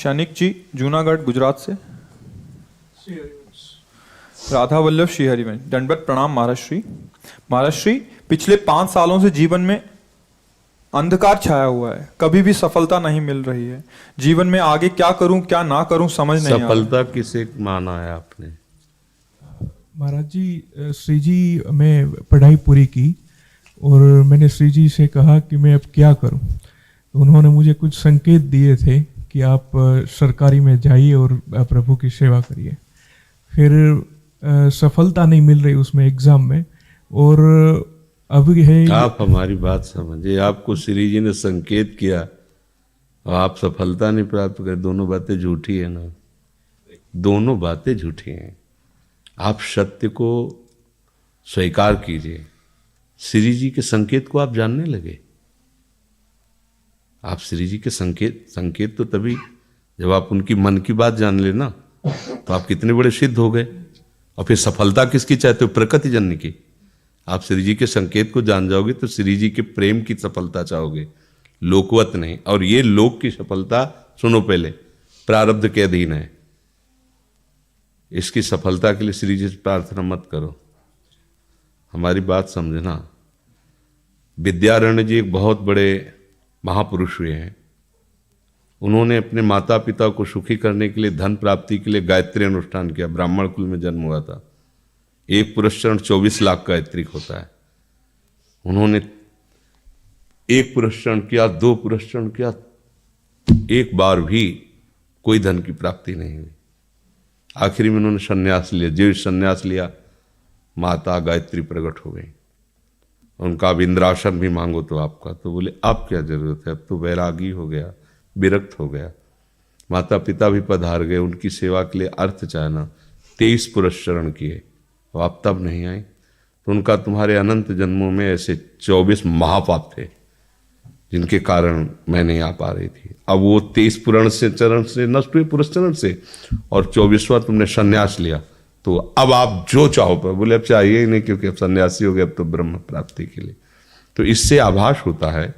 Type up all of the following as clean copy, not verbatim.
शनिक जी जूनागढ़ गुजरात से। राधा वल्लभ श्री हरिवंश। दंडवत प्रणाम महाराष्ट्री। महाराष्ट्री, पिछले 5 सालों से जीवन में अंधकार छाया हुआ है, कभी भी सफलता नहीं मिल रही है। जीवन में आगे क्या करूं क्या ना करूं समझ नहीं आ रहा। सफलता किसे माना है आपने? महाराज जी, श्री जी मैं पढ़ाई पूरी की और मैंने श्री जी से कहा कि मैं अब क्या करूं। तो उन्होंने मुझे कुछ संकेत दिए थे कि आप सरकारी में जाइए और प्रभु की सेवा करिए। फिर सफलता नहीं मिल रही उसमें एग्ज़ाम में, और अब है। आप हमारी बात समझिए, आपको श्री जी ने संकेत किया और आप सफलता नहीं प्राप्त कर, दोनों बातें झूठी है ना, दोनों बातें झूठी हैं। आप सत्य को स्वीकार कीजिए। श्री जी के संकेत को आप जानने लगे। आप श्री जी के संकेत तो तभी जब आप उनकी मन की बात जान लेना, तो आप कितने बड़े सिद्ध हो गए। और फिर सफलता किसकी चाहते हो? प्रकृति जन्य की। आप श्री जी के संकेत को जान जाओगे तो श्री जी के प्रेम की सफलता चाहोगे, लोकवत नहीं। और ये लोक की सफलता, सुनो पहले, प्रारब्ध के अधीन है। इसकी सफलता के लिए श्री जी से प्रार्थना मत करो। हमारी बात समझना। विद्यारण्य जी एक बहुत बड़े महापुरुष हुए हैं। उन्होंने अपने माता पिता को सुखी करने के लिए, धन प्राप्ति के लिए गायत्री अनुष्ठान किया। ब्राह्मण कुल में जन्म हुआ था। एक पुरस्चरण 24 लाख गायत्री होता है। उन्होंने एक पुरस्चरण किया, 2 पुरस्चरण किया, एक बार भी कोई धन की प्राप्ति नहीं हुई। आखिरी में उन्होंने संन्यास लिया। जो संन्यास लिया, माता गायत्री प्रकट हो गई। उनका अब इंद्रासन भी मांगो तो आपका, तो बोले अब क्या जरूरत है, अब तो वैरागी हो गया, विरक्त हो गया। माता पिता भी पधार गए, उनकी सेवा के लिए अर्थ चाहना। 23 पुरस्चरण किए, तो आप तब नहीं आए। तो उनका तुम्हारे अनंत जन्मों में ऐसे 24 महापाप थे जिनके कारण मैं नहीं आ पा रही थी। अब वो 23 पुराण से चरण से नष्ट हुए, पुरस्चरण से, और 24वां तुमने संन्यास लिया। तो अब आप जो चाहो पर, बोले अब चाहिए ही नहीं, क्योंकि अब सन्यासी हो गए, अब तो ब्रह्म प्राप्ति के लिए। तो इससे आभास होता है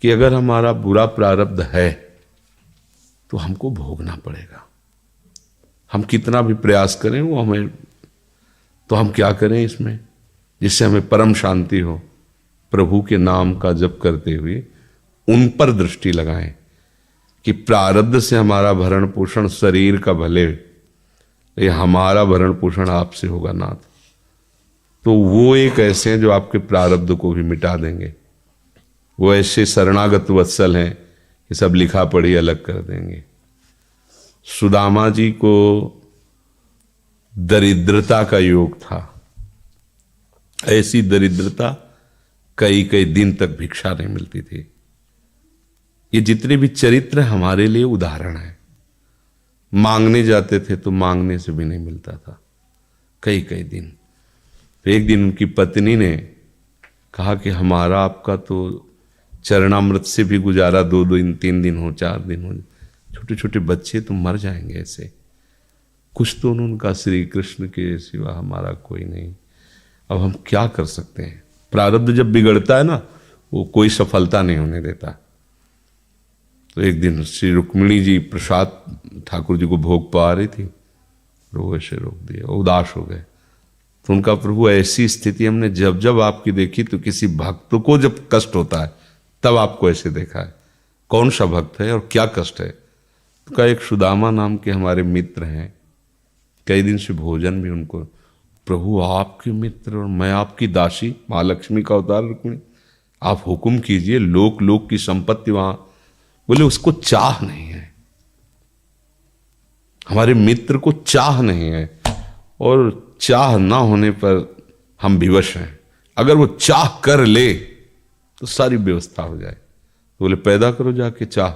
कि अगर हमारा बुरा प्रारब्ध है तो हमको भोगना पड़ेगा। हम कितना भी प्रयास करें वो हमें, तो हम क्या करें इसमें जिससे हमें परम शांति हो? प्रभु के नाम का जप करते हुए उन पर दृष्टि लगाएं कि प्रारब्ध से हमारा भरण पोषण शरीर का भले, ये हमारा भरण पोषण आपसे होगा नाथ। तो वो एक ऐसे हैं जो आपके प्रारब्ध को भी मिटा देंगे। वो ऐसे शरणागत वत्सल हैं कि सब लिखा पढ़ी अलग कर देंगे। सुदामा जी को दरिद्रता का योग था। ऐसी दरिद्रता, कई कई दिन तक भिक्षा नहीं मिलती थी। ये जितने भी चरित्र हमारे लिए उदाहरण है। मांगने जाते थे तो मांगने से भी नहीं मिलता था, कई कई दिन। तो एक दिन उनकी पत्नी ने कहा कि हमारा आपका तो चरणामृत से भी गुजारा 2 दिन 3 दिन हो, 4 दिन हो, छोटे छोटे बच्चे तो मर जाएंगे ऐसे। कुछ तो उन्होंने कहा, श्री कृष्ण के सिवा हमारा कोई नहीं, अब हम क्या कर सकते हैं। प्रारब्ध जब बिगड़ता है ना, वो कोई सफलता नहीं होने देता। तो एक दिन श्री रुक्मिणी जी प्रसाद ठाकुर जी को भोग पा रही थी, वो ऐसे रोक दिया, उदास हो गए। तो उनका, प्रभु ऐसी स्थिति हमने जब जब आपकी देखी, तो किसी भक्त को जब कष्ट होता है तब आपको ऐसे देखा है। कौन सा भक्त है और क्या कष्ट है? तो कहा, एक सुदामा नाम के हमारे मित्र हैं, कई दिन से भोजन भी उनको। प्रभु आपके मित्र और मैं आपकी दासी, महालक्ष्मी का अवतार रुक्मिणी, आप हुक्म कीजिए, लोक लोक की संपत्ति वहां। बोले उसको चाह नहीं है, हमारे मित्र को चाह नहीं है, और चाह ना होने पर हम विवश हैं। अगर वो चाह कर ले तो सारी व्यवस्था हो जाए। तो बोले पैदा करो जाके चाह।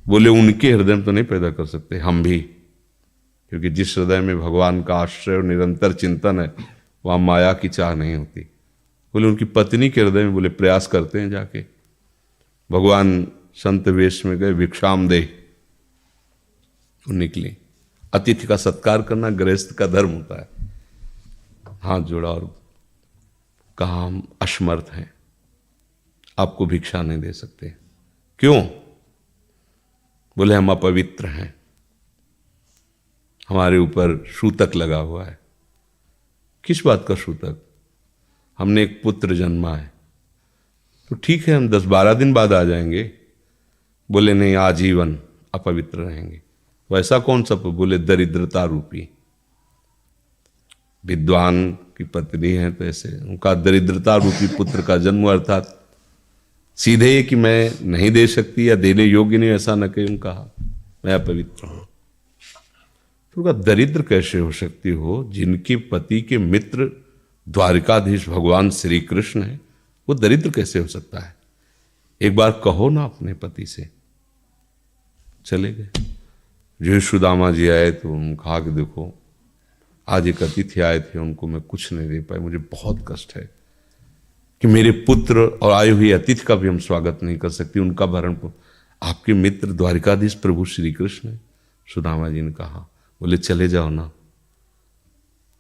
बोले उनके हृदय में तो नहीं पैदा कर सकते, हम भी, क्योंकि जिस हृदय में भगवान का आश्रय और निरंतर चिंतन है, वहां माया की चाह नहीं होती। बोले उनकी पत्नी के हृदय में, बोले प्रयास करते हैं जाके। भगवान संत वेश में गए, भिक्षाम दे, वो निकली। अतिथि का सत्कार करना गृहस्थ का धर्म होता है। हाथ जोड़ा और कहा, हम असमर्थ हैं, आपको भिक्षा नहीं दे सकते। क्यों? बोले हम अपवित्र हैं, हमारे ऊपर सूतक लगा हुआ है। किस बात का सूतक? हमने एक पुत्र जन्मा है, तो ठीक है हम 10-12 दिन बाद आ जाएंगे। बोले नहीं, आजीवन अपवित्र रहेंगे। वैसा कौन सा? बोले दरिद्रता रूपी। विद्वान की पत्नी है तो ऐसे उनका दरिद्रता रूपी पुत्र का जन्म, अर्थात सीधे कि मैं नहीं दे सकती या देने योग्य नहीं, ऐसा न कहीं कहा, मैं अपवित्र हूं। तो उनका दरिद्र कैसे हो सकती हो? जिनके पति के मित्र द्वारिकाधीश भगवान श्री कृष्ण है, वो दरिद्र कैसे हो सकता है? एक बार कहो ना अपने पति से। चले गए। जो सुदामा जी आए तो उन्होंने कहा कि देखो आज एक अतिथि आए थे, उनको मैं कुछ नहीं दे पाए, मुझे बहुत कष्ट है कि मेरे पुत्र और आए हुए अतिथि का भी हम स्वागत नहीं कर सकते, उनका भरण आपके मित्र द्वारिकाधीश प्रभु श्री कृष्ण है। सुदामा जी ने कहा, बोले चले जाओ ना,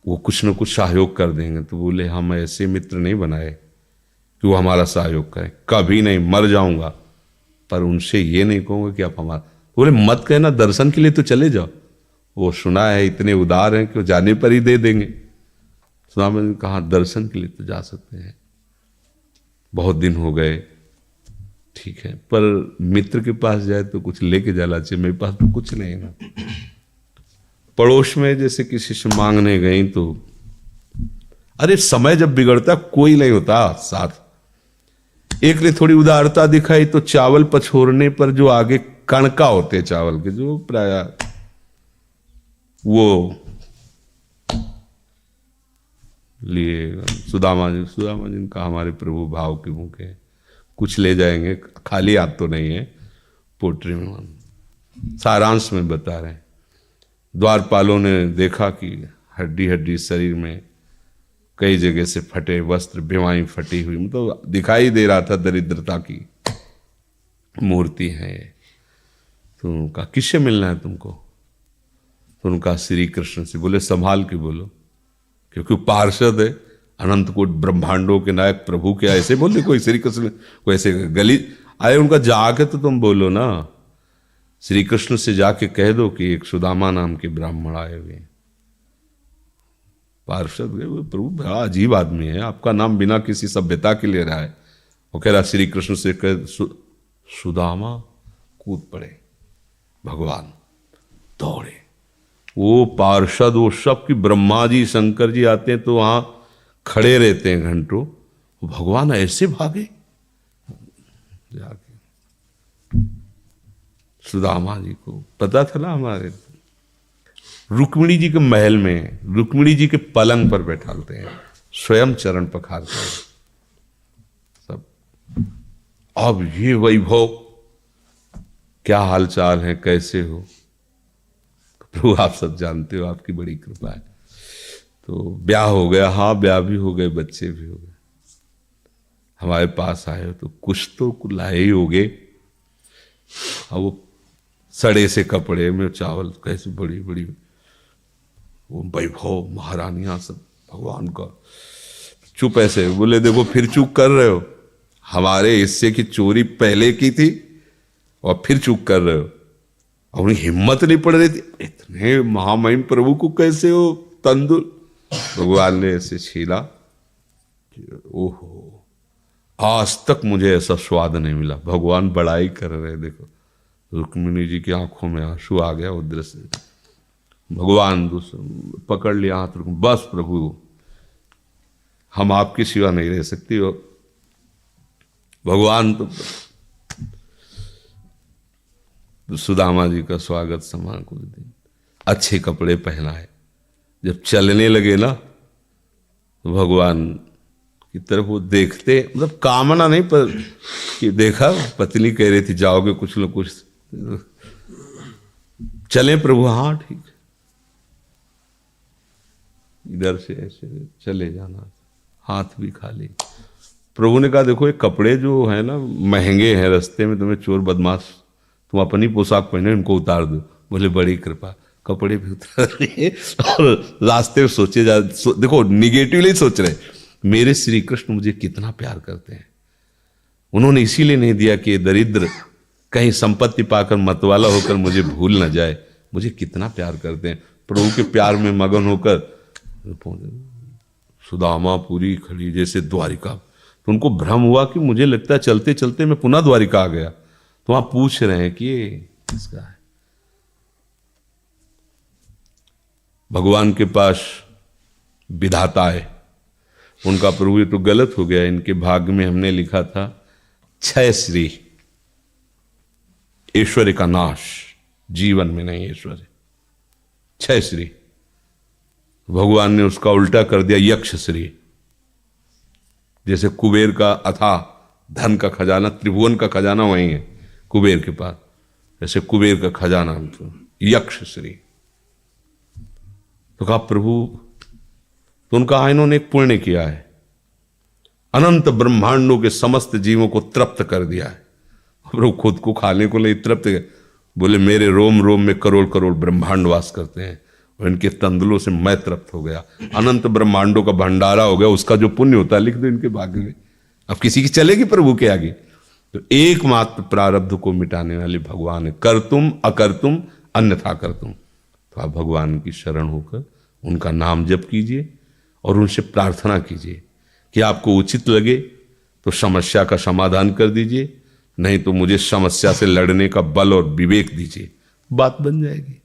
वो कुछ न कुछ सहयोग कर देंगे। तो बोले हम ऐसे मित्र नहीं बनाए कि वो हमारा सहयोग करें, कभी नहीं, मर जाऊंगा पर उनसे ये नहीं कहूंगा कि आप हमारा। बोले मत कहना, दर्शन के लिए तो चले जाओ, वो सुना है इतने उदार हैं कि वो जाने पर ही दे देंगे। सुदामा जी ने कहा दर्शन के लिए तो जा सकते हैं, बहुत दिन हो गए, ठीक है, पर मित्र के पास जाए तो कुछ लेके जाना चाहिए, मेरे पास तो कुछ नहीं ना। पड़ोस में जैसे किसी से मांगने गई तो अरे समय जब बिगड़ता कोई नहीं होता साथ। एक ने थोड़ी उदारता दिखाई तो चावल पछोरने पर जो आगे कणका होते चावल के, जो प्राय वो लिए सुदामा जी ने कहा हमारे प्रभु भाव के भूखे हैं, कुछ ले जाएंगे, खाली हाथ तो नहीं है। पोट्री में सारांश में बता रहे हैं, द्वारपालों ने देखा कि हड्डी हड्डी शरीर में कई जगह से फटे वस्त्र, बेवाई फटी हुई, मतलब दिखाई दे रहा था दरिद्रता की मूर्ति है। तो उनका किससे मिलना है तुमको? तो उनका श्री कृष्ण से। बोले संभाल के बोलो, क्योंकि पार्षद है, अनंत कोट ब्रह्मांडों के नायक प्रभु के ऐसे बोले कोई श्री कृष्ण को ऐसे गली आए, उनका जाके तो तुम बोलो ना, श्री कृष्ण से जाके कह दो कि एक सुदामा नाम के ब्राह्मण आए हुए हैं। पार्षद गए, वो प्रभु बड़ा अजीब आदमी है, आपका नाम बिना किसी सभ्यता के ले रहा है। वो कह रहा श्री कृष्ण से कह, सुदामा कूद पड़े, भगवान दौड़े। वो पार्षद वो सब की ब्रह्मा जी शंकर जी आते हैं तो वहां खड़े रहते हैं घंटों, भगवान ऐसे भागे जाके। सुदामा जी को पता था ना, हमारे रुक्मिणी जी के महल में रुक्मिणी जी के पलंग पर बैठाते हैं, स्वयं चरण पखारते हैं सब। अब ये वैभव, क्या हालचाल है, कैसे हो? प्रभु आप सब जानते हो, आपकी बड़ी कृपा है। तो ब्याह हो गया, हाँ ब्याह भी हो गए, बच्चे भी हो गए। हमारे पास आए हो तो कुछ तो लाए ही होगे। अब वो सड़े से कपड़े में चावल, कैसे बड़ी बड़ी वो वैभव, महारानियां सब भगवान का। चुप ऐसे बोले, देखो फिर चूक कर रहे हो, हमारे हिस्से की चोरी पहले की थी और फिर चूक कर रहे हो। और उन्हें हिम्मत नहीं पड़ रही थी, इतने महामहिम प्रभु को कैसे हो तंदुल। भगवान ने ऐसे छीला, ओहो आज तक मुझे ऐसा स्वाद नहीं मिला। भगवान बड़ाई कर रहे, देखो रुक्मिणी जी की आंखों में आंसू आ गया वो दृश्य। भगवान पकड़ लिया हाथ, बस प्रभु हम आपकी सिवा नहीं रह सकती हो। भगवान तो सुदामा जी का स्वागत समान कुछ दिन, अच्छे कपड़े पहनाए। जब चलने लगे ना तो भगवान की तरफ वो देखते, मतलब कामना नहीं पर कि देखा पत्नी कह रही थी जाओगे कुछ न कुछ, चले प्रभु, हाँ ठीक है, इधर से ऐसे चले जाना, हाथ भी खाली। प्रभु ने कहा देखो ये कपड़े जो है ना महंगे हैं, रास्ते में तुम्हें चोर बदमाश, तुम अपनी पोशाक पहने इनको उतार दो। बोले बड़ी कृपा, कपड़े भी उतार रहे और रास्ते में सोचे देखो निगेटिवली सोच रहे, मेरे श्री कृष्ण मुझे कितना प्यार करते हैं। उन्होंने इसीलिए नहीं दिया कि दरिद्र कहीं संपत्ति पाकर मतवाला होकर मुझे भूल न जाए। मुझे कितना प्यार करते हैं, प्रभु के प्यार में मगन होकर सुदामा पूरी खड़ी जैसे द्वारिका। तो उनको भ्रम हुआ कि मुझे लगता है चलते चलते मैं पुनः द्वारिका आ गया। तो वहां पूछ रहे हैं कि ये किसका है। भगवान के पास विधाता है, उनका प्रभु ये तो गलत हो गया, इनके भाग्य में हमने लिखा था क्षय श्री, ऐश्वर्य का नाश, जीवन में नहीं ऐश्वर्य, क्षय श्री। भगवान ने उसका उल्टा कर दिया यक्ष श्री। जैसे कुबेर का अथाह धन का खजाना, त्रिभुवन का खजाना वही है कुबेर के पास, ऐसे कुबेर का खजाना यक्ष श्री। तो कहा प्रभु, तो उनका इन्होंने एक पुण्य किया है, अनंत ब्रह्मांडों के समस्त जीवों को तृप्त कर दिया है। प्रभु खुद को खाने को नहीं तृप्त, बोले मेरे रोम रोम में करोड़ करोड़ ब्रह्मांड वास करते हैं और इनके तंदुलों से मैं तृप्त हो गया। अनंत ब्रह्मांडों का भंडारा हो गया, उसका जो पुण्य होता है लिख दो इनके भाग्य में। अब किसी की चलेगी प्रभु के आगे। तो एकमात्र प्रारब्ध को मिटाने वाले भगवान है, कर तुम अकर तुम अन्यथा कर तुम। तो आप भगवान की शरण होकर उनका नाम जप कीजिए और उनसे प्रार्थना कीजिए कि आपको उचित लगे तो समस्या का समाधान कर दीजिए, नहीं तो मुझे समस्या से लड़ने का बल और विवेक दीजिए, बात बन जाएगी।